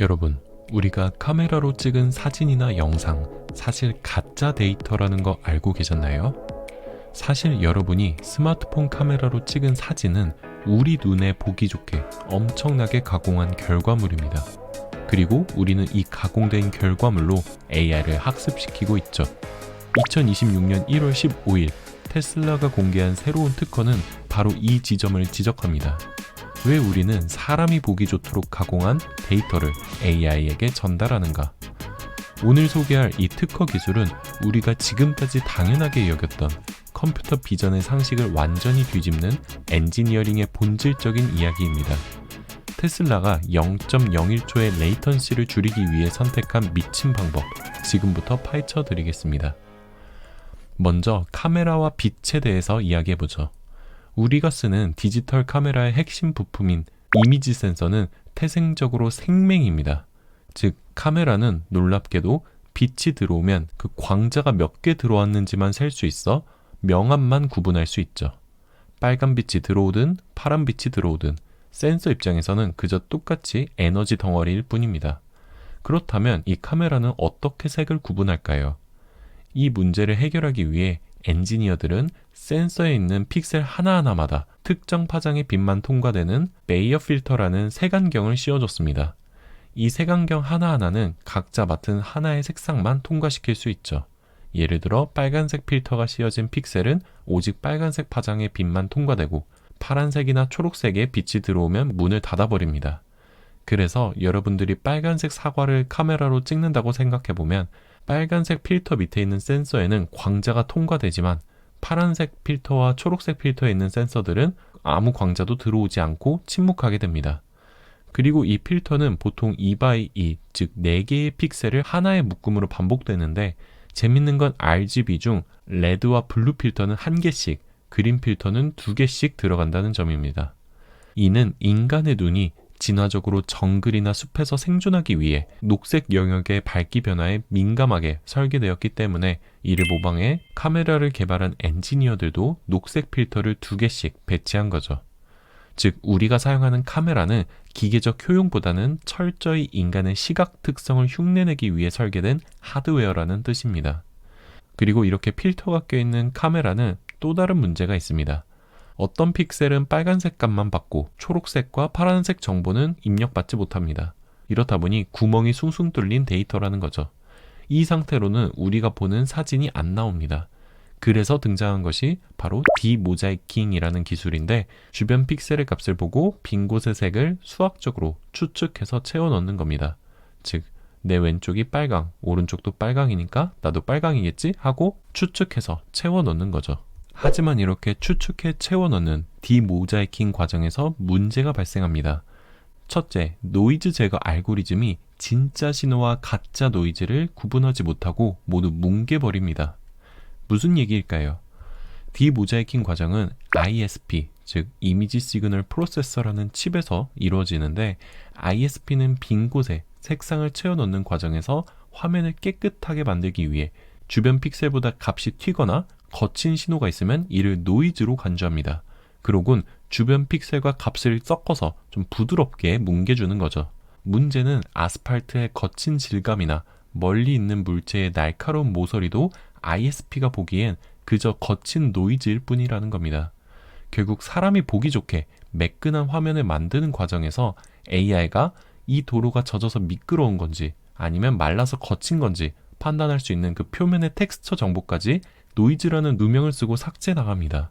여러분, 우리가 카메라로 찍은 사진이나 영상, 사실 가짜 데이터라는 거 알고 계셨나요? 사실 여러분이 스마트폰 카메라로 찍은 사진은 우리 눈에 보기 좋게 엄청나게 가공한 결과물입니다. 그리고 우리는 이 가공된 결과물로 AI를 학습시키고 있죠. 2026년 1월 15일 테슬라가 공개한 새로운 특허는 바로 이 지점을 지적합니다. 왜 우리는 사람이 보기 좋도록 가공한 데이터를 AI에게 전달하는가? 오늘 소개할 이 특허 기술은 우리가 지금까지 당연하게 여겼던 컴퓨터 비전의 상식을 완전히 뒤집는 엔지니어링의 본질적인 이야기입니다. 테슬라가 0.01초의 레이턴시를 줄이기 위해 선택한 미친 방법, 지금부터 파헤쳐 드리겠습니다. 먼저 카메라와 빛에 대해서 이야기해보죠. 우리가 쓰는 디지털 카메라의 핵심 부품인 이미지 센서는 태생적으로 생맹입니다. 즉, 카메라는 놀랍게도 빛이 들어오면 그 광자가 몇 개 들어왔는지만 셀 수 있어 명암만 구분할 수 있죠. 빨간 빛이 들어오든 파란 빛이 들어오든 센서 입장에서는 그저 똑같이 에너지 덩어리일 뿐입니다. 그렇다면 이 카메라는 어떻게 색을 구분할까요? 이 문제를 해결하기 위해 엔지니어들은 센서에 있는 픽셀 하나하나마다 특정 파장의 빛만 통과되는 베이어 필터라는 색안경을 씌워줬습니다. 이 색안경 하나하나는 각자 맡은 하나의 색상만 통과시킬 수 있죠. 예를 들어 빨간색 필터가 씌워진 픽셀은 오직 빨간색 파장의 빛만 통과되고 파란색이나 초록색의 빛이 들어오면 문을 닫아버립니다. 그래서 여러분들이 빨간색 사과를 카메라로 찍는다고 생각해보면 빨간색 필터 밑에 있는 센서에는 광자가 통과되지만 파란색 필터와 초록색 필터에 있는 센서들은 아무 광자도 들어오지 않고 침묵하게 됩니다. 그리고 이 필터는 보통 2x2, 즉 4개의 픽셀을 하나의 묶음으로 반복되는데 재밌는 건 RGB 중 레드와 블루 필터는 1개씩, 그린 필터는 2개씩 들어간다는 점입니다. 이는 인간의 눈이 진화적으로 정글이나 숲에서 생존하기 위해 녹색 영역의 밝기 변화에 민감하게 설계되었기 때문에 이를 모방해 카메라를 개발한 엔지니어들도 녹색 필터를 2개씩 배치한 거죠. 즉, 우리가 사용하는 카메라는 기계적 효용보다는 철저히 인간의 시각 특성을 흉내내기 위해 설계된 하드웨어라는 뜻입니다. 그리고 이렇게 필터가 껴있는 카메라는 또 다른 문제가 있습니다. 어떤 픽셀은 빨간색 값만 받고 초록색과 파란색 정보는 입력받지 못합니다. 이렇다 보니 구멍이 숭숭 뚫린 데이터라는 거죠. 이 상태로는 우리가 보는 사진이 안 나옵니다. 그래서 등장한 것이 바로 디모자이킹이라는 기술인데 주변 픽셀의 값을 보고 빈 곳의 색을 수학적으로 추측해서 채워 넣는 겁니다. 즉, 내 왼쪽이 빨강, 오른쪽도 빨강이니까 나도 빨강이겠지 하고 추측해서 채워 넣는 거죠. 하지만 이렇게 추측해 채워 넣는 디모자이킹 과정에서 문제가 발생합니다. 첫째, 노이즈 제거 알고리즘이 진짜 신호와 가짜 노이즈를 구분하지 못하고 모두 뭉개버립니다. 무슨 얘기일까요? 디모자이킹 과정은 ISP, 즉 이미지 시그널 프로세서라는 칩에서 이루어지는데 ISP는 빈 곳에 색상을 채워 넣는 과정에서 화면을 깨끗하게 만들기 위해 주변 픽셀보다 값이 튀거나 거친 신호가 있으면 이를 노이즈로 간주합니다. 그러곤 주변 픽셀과 값을 섞어서 좀 부드럽게 뭉개주는 거죠. 문제는 아스팔트의 거친 질감이나 멀리 있는 물체의 날카로운 모서리도 ISP가 보기엔 그저 거친 노이즈일 뿐이라는 겁니다. 결국 사람이 보기 좋게 매끈한 화면을 만드는 과정에서 AI가 이 도로가 젖어서 미끄러운 건지 아니면 말라서 거친 건지 판단할 수 있는 그 표면의 텍스처 정보까지 노이즈라는 누명을 쓰고 삭제 나갑니다.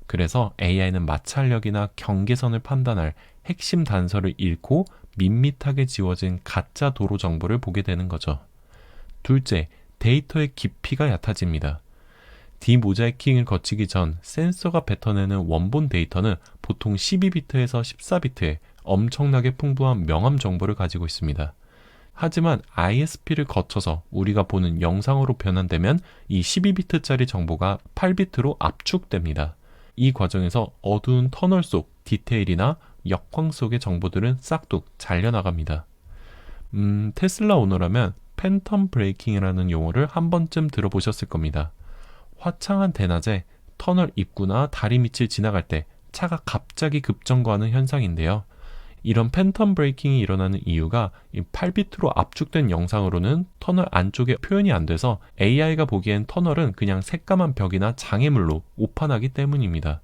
그래서 AI는 마찰력이나 경계선을 판단할 핵심 단서를 잃고 밋밋하게 지워진 가짜 도로 정보를 보게 되는 거죠. 둘째, 데이터의 깊이가 얕아집니다. 디모자이킹을 거치기 전 센서가 뱉어내는 원본 데이터는 보통 12비트에서 14비트의 엄청나게 풍부한 명암 정보를 가지고 있습니다. 하지만 ISP를 거쳐서 우리가 보는 영상으로 변환되면 이 12비트짜리 정보가 8비트로 압축됩니다. 이 과정에서 어두운 터널 속 디테일이나 역광 속의 정보들은 싹둑 잘려나갑니다. 테슬라 오너라면 팬텀 브레이킹이라는 용어를 한 번쯤 들어보셨을 겁니다. 화창한 대낮에 터널 입구나 다리 밑을 지나갈 때 차가 갑자기 급정거하는 현상인데요. 이런 팬텀 브레이킹이 일어나는 이유가 이 8비트로 압축된 영상으로는 터널 안쪽에 표현이 안 돼서 AI가 보기엔 터널은 그냥 새까만 벽이나 장애물로 오판하기 때문입니다.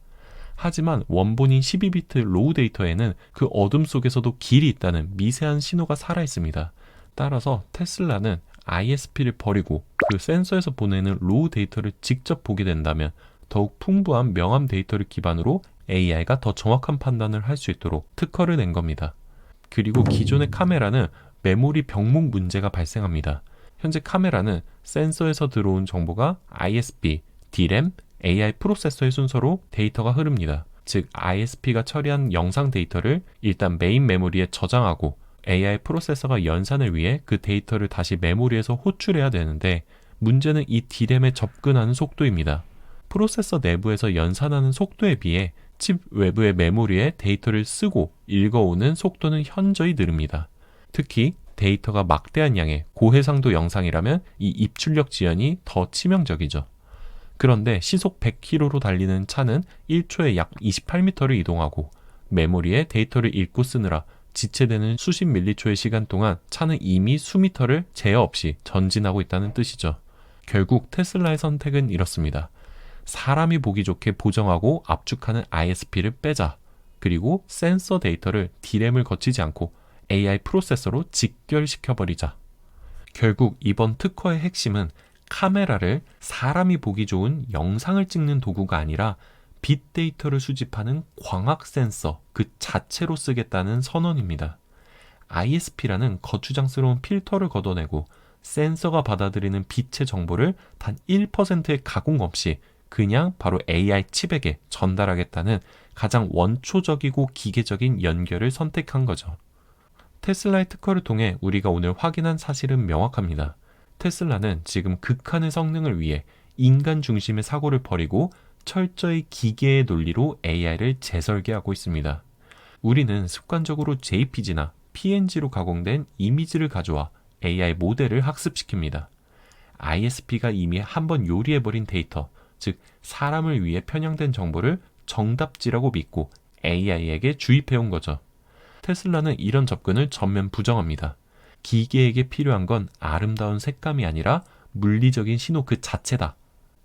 하지만 원본인 12비트 로우 데이터에는 그 어둠 속에서도 길이 있다는 미세한 신호가 살아있습니다. 따라서 테슬라는 ISP를 버리고 그 센서에서 보내는 로우 데이터를 직접 보게 된다면 더욱 풍부한 명암 데이터를 기반으로 AI가 더 정확한 판단을 할 수 있도록 특허를 낸 겁니다. 그리고 기존의 카메라는 메모리 병목 문제가 발생합니다. 현재 카메라는 센서에서 들어온 정보가 ISP, DRAM, AI 프로세서의 순서로 데이터가 흐릅니다. 즉 ISP가 처리한 영상 데이터를 일단 메인 메모리에 저장하고 AI 프로세서가 연산을 위해 그 데이터를 다시 메모리에서 호출해야 되는데 문제는 이 DRAM에 접근하는 속도입니다. 프로세서 내부에서 연산하는 속도에 비해 칩 외부의 메모리에 데이터를 쓰고 읽어오는 속도는 현저히 느립니다. 특히 데이터가 막대한 양의 고해상도 영상이라면 이 입출력 지연이 더 치명적이죠. 그런데 시속 100km로 달리는 차는 1초에 약 28m를 이동하고 메모리에 데이터를 읽고 쓰느라 지체되는 수십 밀리초의 시간 동안 차는 이미 수미터를 제어 없이 전진하고 있다는 뜻이죠. 결국 테슬라의 선택은 이렇습니다. 사람이 보기 좋게 보정하고 압축하는 ISP를 빼자. 그리고 센서 데이터를 DRAM을 거치지 않고 AI 프로세서로 직결시켜버리자. 결국 이번 특허의 핵심은 카메라를 사람이 보기 좋은 영상을 찍는 도구가 아니라 빅데이터를 수집하는 광학 센서 그 자체로 쓰겠다는 선언입니다. ISP라는 거추장스러운 필터를 걷어내고 센서가 받아들이는 빛의 정보를 단 1%의 가공 없이 그냥 바로 AI 칩에게 전달하겠다는 가장 원초적이고 기계적인 연결을 선택한 거죠. 테슬라의 특허를 통해 우리가 오늘 확인한 사실은 명확합니다. 테슬라는 지금 극한의 성능을 위해 인간 중심의 사고를 버리고 철저히 기계의 논리로 AI를 재설계하고 있습니다. 우리는 습관적으로 JPG나 PNG로 가공된 이미지를 가져와 AI 모델을 학습시킵니다. ISP가 이미 한번 요리해버린 데이터, 즉 사람을 위해 편향된 정보를 정답지라고 믿고 AI에게 주입해온 거죠. 테슬라는 이런 접근을 전면 부정합니다. 기계에게 필요한 건 아름다운 색감이 아니라 물리적인 신호 그 자체다.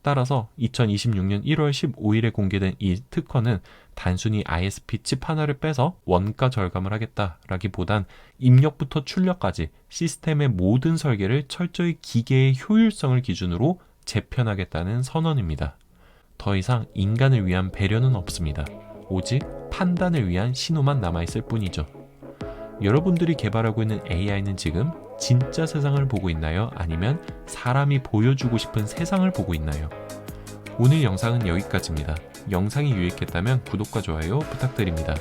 따라서 2026년 1월 15일에 공개된 이 특허는 단순히 ISP 칩 하나를 빼서 원가 절감을 하겠다라기보단 입력부터 출력까지 시스템의 모든 설계를 철저히 기계의 효율성을 기준으로 재편하겠다는 선언입니다. 더 이상 인간을 위한 배려는 없습니다. 오직 판단을 위한 신호만 남아있을 뿐이죠. 여러분들이 개발하고 있는 AI는 지금 진짜 세상을 보고 있나요? 아니면 사람이 보여주고 싶은 세상을 보고 있나요? 오늘 영상은 여기까지입니다. 영상이 유익했다면 구독과 좋아요 부탁드립니다.